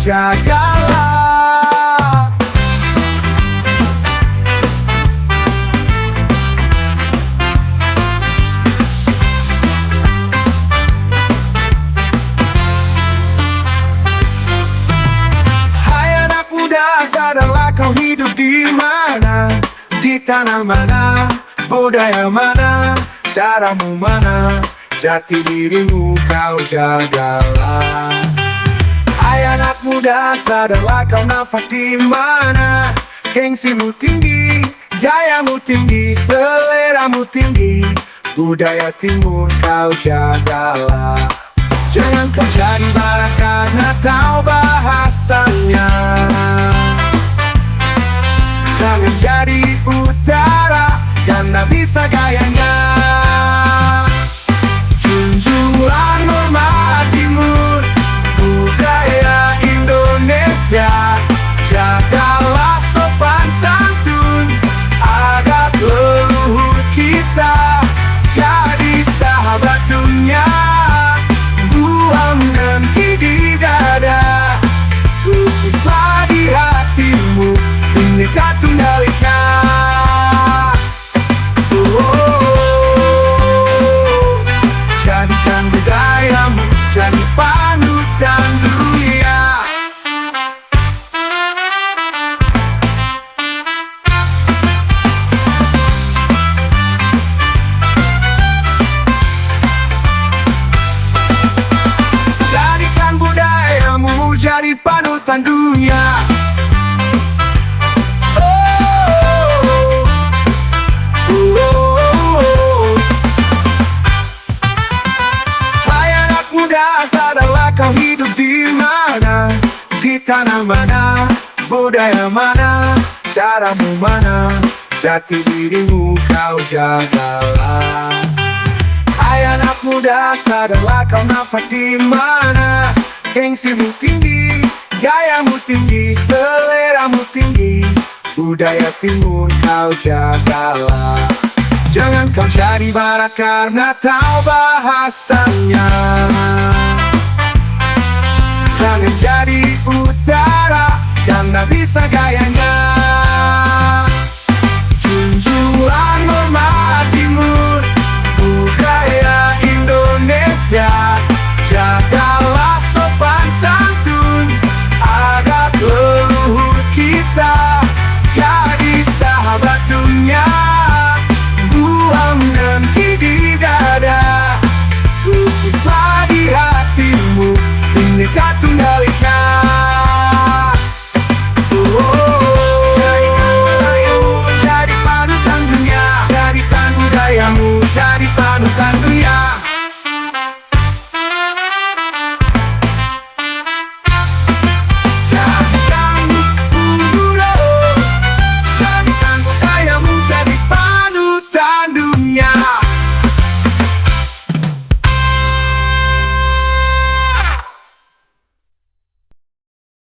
jagalah. Hai anak muda, sadarlah kau hidup di mana, di tanah mana, budaya mana, darahmu mana, jati dirimu kau jagalah. Hai anak muda, sadarlah kau nafas di mana, gengsimu tinggi, gayamu tinggi, seleramu tinggi, budaya timur kau jagalah. Jangan kau jadi barat karena tahu bahasanya, jangan jadi utara karena bisa gayanya. Junjunglah norma timur, budaya Indonesia, jagalah sopan santun, adat leluhur kita, jadi sahabat dunia. Buang dengki di dada, lukislah di hatimu, Bhinneka Tunggal Ika. Jadikan budayamu jadi panutan dunia. Jadikan budayamu jadi panutan dunia. Sadarlah kau hidup di mana, di tanah mana, budaya mana, darahmu mana, jati dirimu kau jagalah. Hai anak muda, sadarlah kau nafas di mana, gengsimu tinggi, gayamu tinggi, seleramu tinggi, budaya timur kau jagalah. Jangan kau jadi barat karena tahu bahasanya, jangan jadi utara karena bisa gayanya.